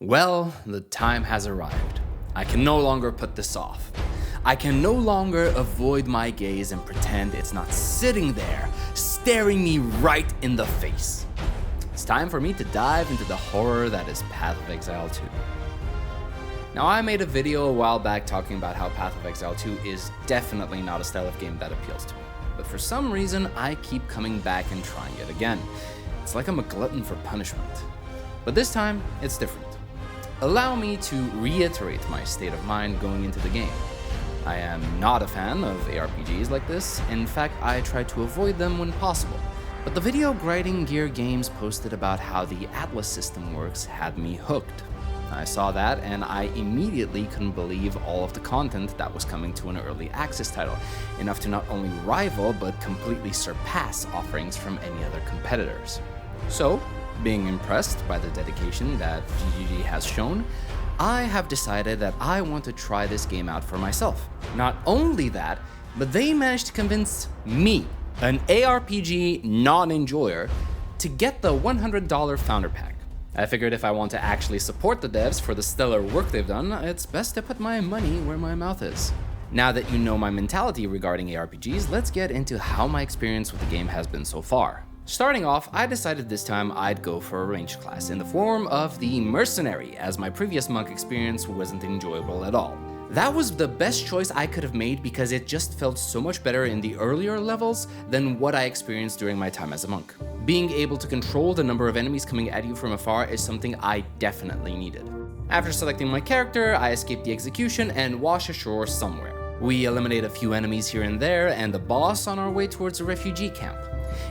Well, the time has arrived. I can no longer put this off. I can no longer avoid my gaze and pretend it's not sitting there, staring me right in the face. It's time for me to dive into the horror that is Path of Exile 2. Now, I made a video a while back talking about how Path of Exile 2 is definitely not a style of game that appeals to me. But for some reason, I keep coming back and trying it again. It's like I'm a glutton for punishment. But this time, it's different. Allow me to reiterate my state of mind going into the game. I am not a fan of ARPGs like this. In fact, I try to avoid them when possible. But the video Grinding Gear Games posted about how the Atlas system works had me hooked. I saw that and I immediately couldn't believe all of the content that was coming to an early access title, enough to not only rival but completely surpass offerings from any other competitors. So, being impressed by the dedication that GGG has shown, I have decided that I want to try this game out for myself. Not only that, but they managed to convince me, an ARPG non-enjoyer, to get the $100 Founder Pack. I figured if I want to actually support the devs for the stellar work they've done, it's best to put my money where my mouth is. Now that you know my mentality regarding ARPGs, let's get into how my experience with the game has been so far. Starting off, I decided this time I'd go for a ranged class in the form of the Mercenary, as my previous monk experience wasn't enjoyable at all. That was the best choice I could have made because it just felt so much better in the earlier levels than what I experienced during my time as a monk. Being able to control the number of enemies coming at you from afar is something I definitely needed. After selecting my character, I escaped the execution and wash ashore somewhere. We eliminate a few enemies here and there and the boss on our way towards a refugee camp.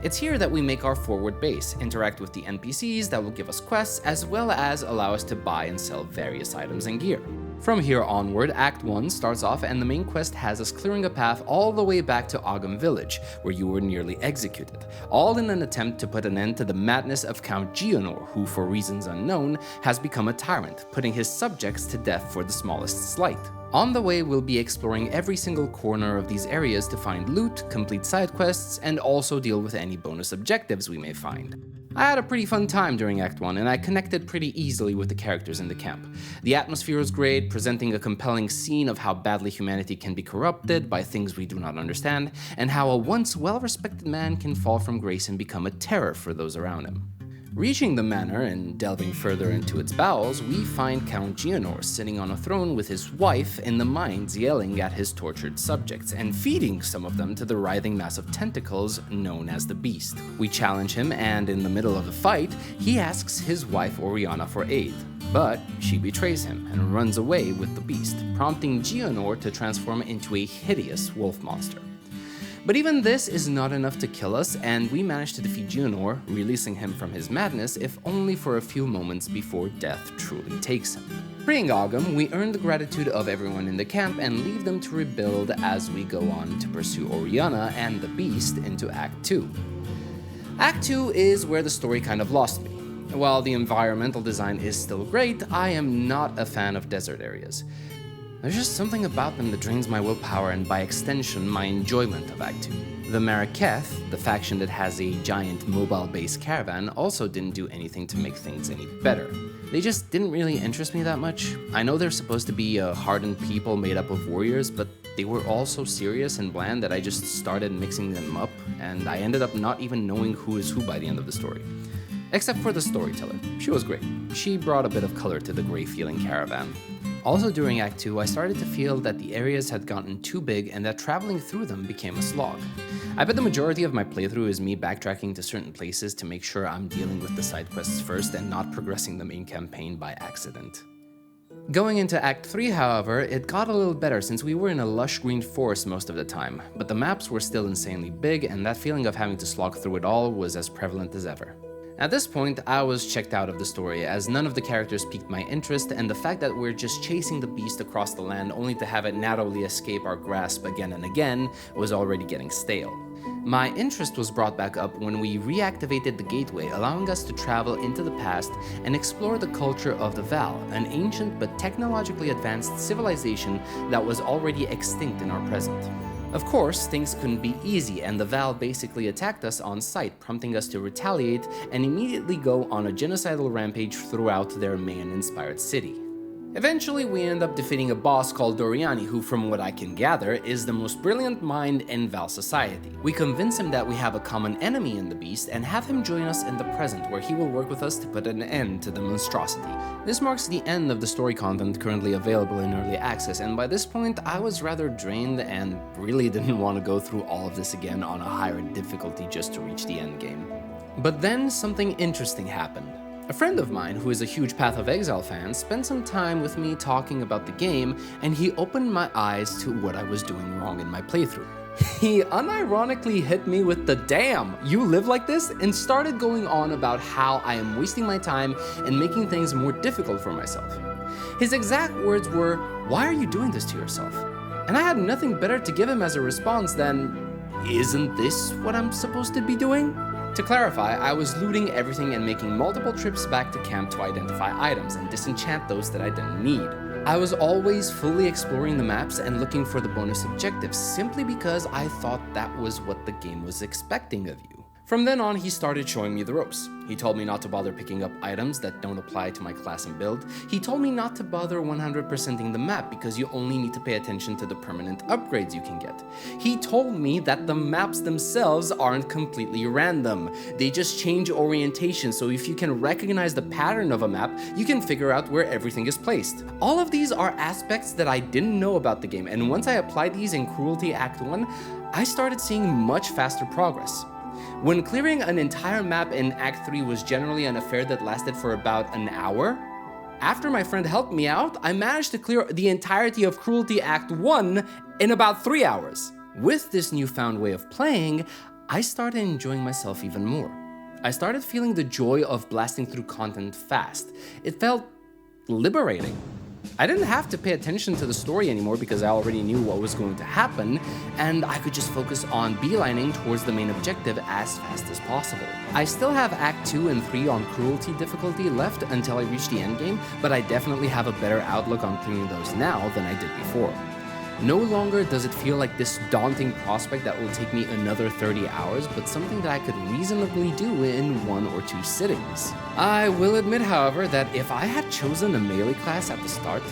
It's here that we make our forward base, interact with the NPCs that will give us quests, as well as allow us to buy and sell various items and gear. From here onward, Act 1 starts off and the main quest has us clearing a path all the way back to Ogum Village, where you were nearly executed, all in an attempt to put an end to the madness of Count Geonor, who for reasons unknown has become a tyrant, putting his subjects to death for the smallest slight. On the way, we'll be exploring every single corner of these areas to find loot, complete side quests, and also deal with any bonus objectives we may find. I had a pretty fun time during Act 1, and I connected pretty easily with the characters in the camp. The atmosphere was great, presenting a compelling scene of how badly humanity can be corrupted by things we do not understand, and how a once well-respected man can fall from grace and become a terror for those around him. Reaching the manor and delving further into its bowels, we find Count Geonor sitting on a throne with his wife in the mines yelling at his tortured subjects and feeding some of them to the writhing mass of tentacles known as the Beast. We challenge him and in the middle of the fight, he asks his wife Oriana for aid. But she betrays him and runs away with the Beast, prompting Geonor to transform into a hideous wolf monster. But even this is not enough to kill us, and we manage to defeat Geonor, releasing him from his madness, if only for a few moments before death truly takes him. Freeing Ogum, we earn the gratitude of everyone in the camp and leave them to rebuild as we go on to pursue Oriana and the Beast into Act 2. Act 2 is where the story kind of lost me. While the environmental design is still great, I am not a fan of desert areas. There's just something about them that drains my willpower and by extension my enjoyment of Act 2. The Marraketh, the faction that has a giant mobile-based caravan, also didn't do anything to make things any better. They just didn't really interest me that much. I know they're supposed to be a hardened people made up of warriors, but they were all so serious and bland that I just started mixing them up, and I ended up not even knowing who is who by the end of the story. Except for the storyteller. She was great. She brought a bit of color to the gray-feeling caravan. Also during Act 2, I started to feel that the areas had gotten too big and that traveling through them became a slog. I bet the majority of my playthrough is me backtracking to certain places to make sure I'm dealing with the side quests first and not progressing the main campaign by accident. Going into Act 3, however, it got a little better since we were in a lush green forest most of the time, but the maps were still insanely big and that feeling of having to slog through it all was as prevalent as ever. At this point, I was checked out of the story, as none of the characters piqued my interest, and the fact that we're just chasing the Beast across the land only to have it narrowly escape our grasp again and again was already getting stale. My interest was brought back up when we reactivated the gateway, allowing us to travel into the past and explore the culture of the Val, an ancient but technologically advanced civilization that was already extinct in our present. Of course, things couldn't be easy, and the Val basically attacked us on sight, prompting us to retaliate and immediately go on a genocidal rampage throughout their Mayan-inspired city. Eventually, we end up defeating a boss called Doriani, who, from what I can gather, is the most brilliant mind in Val society. We convince him that we have a common enemy in the beast and have him join us in the present, where he will work with us to put an end to the monstrosity. This marks the end of the story content currently available in early access, and by this point, I was rather drained and really didn't want to go through all of this again on a higher difficulty just to reach the end game. But then something interesting happened. A friend of mine, who is a huge Path of Exile fan, spent some time with me talking about the game, and he opened my eyes to what I was doing wrong in my playthrough. He unironically hit me with the "damn, you live like this?" and started going on about how I am wasting my time and making things more difficult for myself. His exact words were, "Why are you doing this to yourself?" And I had nothing better to give him as a response than, "Isn't this what I'm supposed to be doing?" To clarify, I was looting everything and making multiple trips back to camp to identify items and disenchant those that I didn't need. I was always fully exploring the maps and looking for the bonus objectives simply because I thought that was what the game was expecting of you. From then on, he started showing me the ropes. He told me not to bother picking up items that don't apply to my class and build. He told me not to bother 100%ing the map because you only need to pay attention to the permanent upgrades you can get. He told me that the maps themselves aren't completely random. They just change orientation, so if you can recognize the pattern of a map, you can figure out where everything is placed. All of these are aspects that I didn't know about the game, and once I applied these in Cruelty Act 1, I started seeing much faster progress. When clearing an entire map in Act 3 was generally an affair that lasted for about an hour, after my friend helped me out, I managed to clear the entirety of Cruelty Act 1 in about 3 hours. With this newfound way of playing, I started enjoying myself even more. I started feeling the joy of blasting through content fast. It felt liberating. I didn't have to pay attention to the story anymore because I already knew what was going to happen, and I could just focus on beelining towards the main objective as fast as possible. I still have Act 2 and 3 on Cruelty difficulty left until I reach the endgame, but I definitely have a better outlook on clearing those now than I did before. No longer does it feel like this daunting prospect that will take me another 30 hours, but something that I could reasonably do in 1 or 2 sittings. I will admit, however, that if I had chosen a melee class at the start,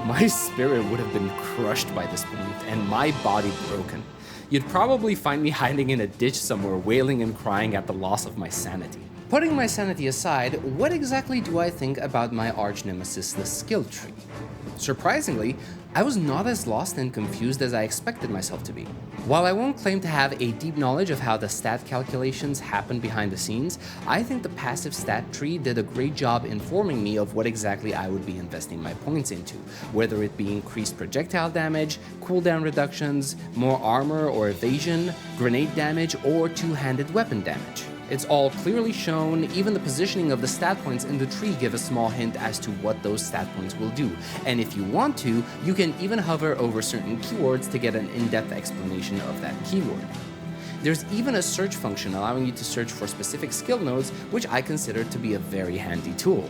my spirit would have been crushed by this point and my body broken. You'd probably find me hiding in a ditch somewhere, wailing and crying at the loss of my sanity. Putting my sanity aside, what exactly do I think about my arch nemesis, the skill tree? Surprisingly, I was not as lost and confused as I expected myself to be. While I won't claim to have a deep knowledge of how the stat calculations happen behind the scenes, I think the passive stat tree did a great job informing me of what exactly I would be investing my points into, whether it be increased projectile damage, cooldown reductions, more armor or evasion, grenade damage, or two-handed weapon damage. It's all clearly shown. Even the positioning of the stat points in the tree give a small hint as to what those stat points will do. And if you want to, you can even hover over certain keywords to get an in-depth explanation of that keyword. There's even a search function allowing you to search for specific skill nodes, which I consider to be a very handy tool.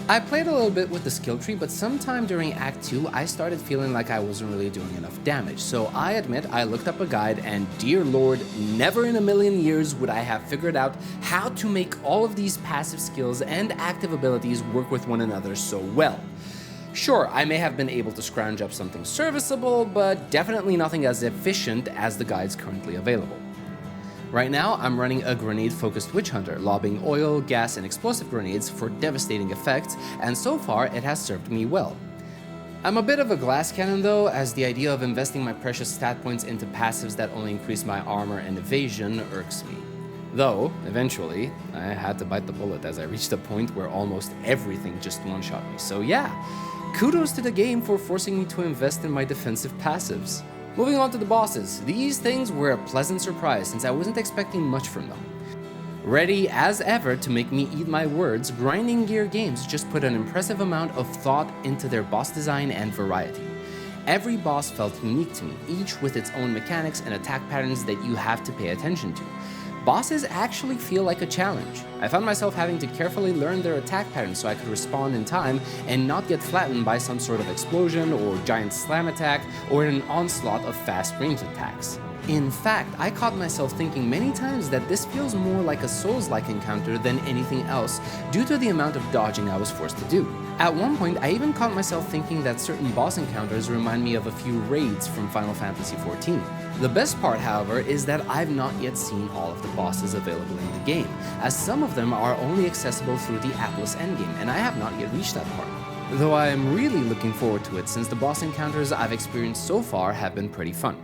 I played a little bit with the skill tree, but sometime during Act 2, I started feeling like I wasn't really doing enough damage. So I admit I looked up a guide, and dear lord, never in a million years would I have figured out how to make all of these passive skills and active abilities work with one another so well. Sure, I may have been able to scrounge up something serviceable, but definitely nothing as efficient as the guides currently available. Right now, I'm running a grenade-focused witch hunter, lobbing oil, gas, and explosive grenades for devastating effects, and so far it has served me well. I'm a bit of a glass cannon though, as the idea of investing my precious stat points into passives that only increase my armor and evasion irks me. Though, eventually, I had to bite the bullet as I reached a point where almost everything just one-shot me, so yeah, kudos to the game for forcing me to invest in my defensive passives. Moving on to the bosses, these things were a pleasant surprise since I wasn't expecting much from them. Ready as ever to make me eat my words, Grinding Gear Games just put an impressive amount of thought into their boss design and variety. Every boss felt unique to me, each with its own mechanics and attack patterns that you have to pay attention to. Bosses actually feel like a challenge. I found myself having to carefully learn their attack patterns so I could respond in time and not get flattened by some sort of explosion or giant slam attack or an onslaught of fast range attacks. In fact, I caught myself thinking many times that this feels more like a Souls-like encounter than anything else due to the amount of dodging I was forced to do. At one point, I even caught myself thinking that certain boss encounters remind me of a few raids from Final Fantasy XIV. The best part, however, is that I've not yet seen all of the bosses available in the game, as some of them are only accessible through the Atlas endgame, and I have not yet reached that part. Though I am really looking forward to it since the boss encounters I've experienced so far have been pretty fun.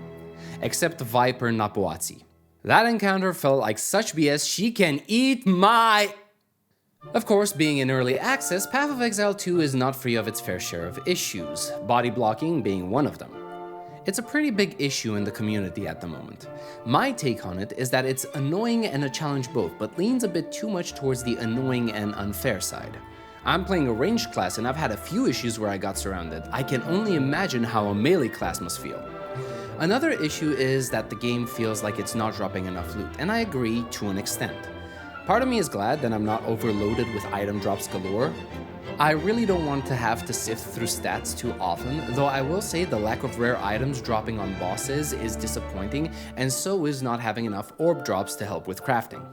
Except Viper Napuatsi. That encounter felt like such BS, she can eat my... Of course, being in early access, Path of Exile 2 is not free of its fair share of issues, body blocking being one of them. It's a pretty big issue in the community at the moment. My take on it is that it's annoying and a challenge both, but leans a bit too much towards the annoying and unfair side. I'm playing a ranged class and I've had a few issues where I got surrounded. I can only imagine how a melee class must feel. Another issue is that the game feels like it's not dropping enough loot, and I agree to an extent. Part of me is glad that I'm not overloaded with item drops galore. I really don't want to have to sift through stats too often, though I will say the lack of rare items dropping on bosses is disappointing, and so is not having enough orb drops to help with crafting.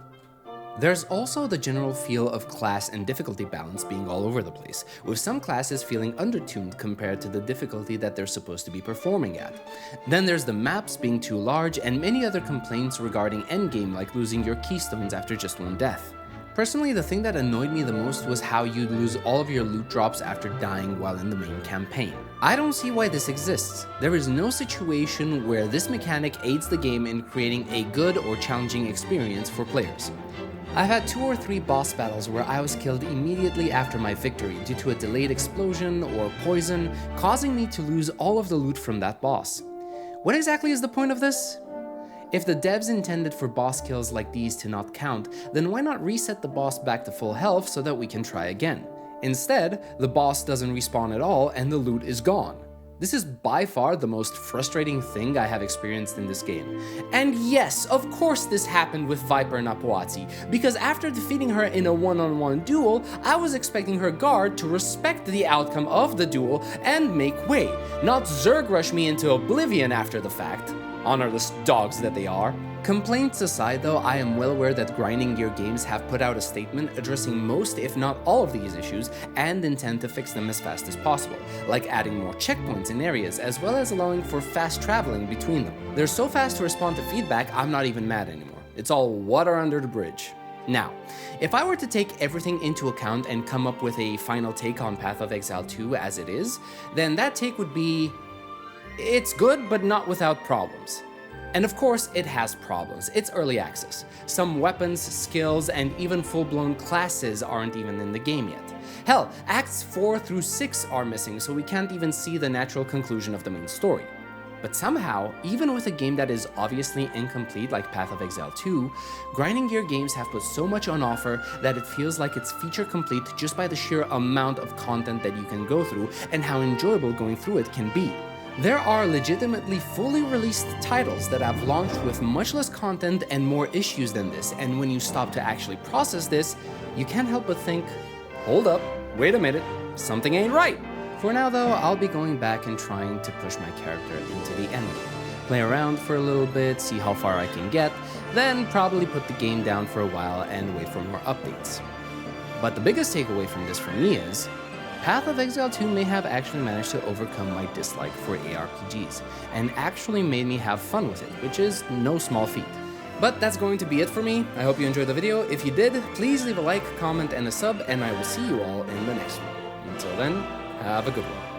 There's also the general feel of class and difficulty balance being all over the place, with some classes feeling undertuned compared to the difficulty that they're supposed to be performing at. Then there's the maps being too large and many other complaints regarding endgame like losing your keystones after just one death. Personally, the thing that annoyed me the most was how you'd lose all of your loot drops after dying while in the main campaign. I don't see why this exists. There is no situation where this mechanic aids the game in creating a good or challenging experience for players. I've had 2 or 3 boss battles where I was killed immediately after my victory due to a delayed explosion or poison, causing me to lose all of the loot from that boss. What exactly is the point of this? If the devs intended for boss kills like these to not count, then why not reset the boss back to full health so that we can try again? Instead, the boss doesn't respawn at all and the loot is gone. This is by far the most frustrating thing I have experienced in this game. And yes, of course this happened with Viper Napuatsi, because after defeating her in a one-on-one duel, I was expecting her guard to respect the outcome of the duel and make way, not Zerg rush me into oblivion after the fact. Honorless dogs that they are. Complaints aside though, I am well aware that Grinding Gear Games have put out a statement addressing most if not all of these issues and intend to fix them as fast as possible, like adding more checkpoints in areas as well as allowing for fast traveling between them. They're so fast to respond to feedback, I'm not even mad anymore. It's all water under the bridge. Now, if I were to take everything into account and come up with a final take on Path of Exile 2 as it is, then that take would be... it's good, but not without problems. And of course, it has problems. It's early access. Some weapons, skills, and even full-blown classes aren't even in the game yet. Hell, Acts 4 through 6 are missing, so we can't even see the natural conclusion of the main story. But somehow, even with a game that is obviously incomplete like Path of Exile 2, Grinding Gear Games have put so much on offer that it feels like it's feature complete just by the sheer amount of content that you can go through and how enjoyable going through it can be. There are legitimately fully released titles that have launched with much less content and more issues than this, and when you stop to actually process this, you can't help but think, hold up, wait a minute, something ain't right. For now though, I'll be going back and trying to push my character into the endgame, play around for a little bit, see how far I can get, then probably put the game down for a while and wait for more updates. But the biggest takeaway from this for me is, Path of Exile 2 may have actually managed to overcome my dislike for ARPGs, and actually made me have fun with it, which is no small feat. But that's going to be it for me. I hope you enjoyed the video. If you did, please leave a like, comment, and a sub, and I will see you all in the next one. Until then, have a good one.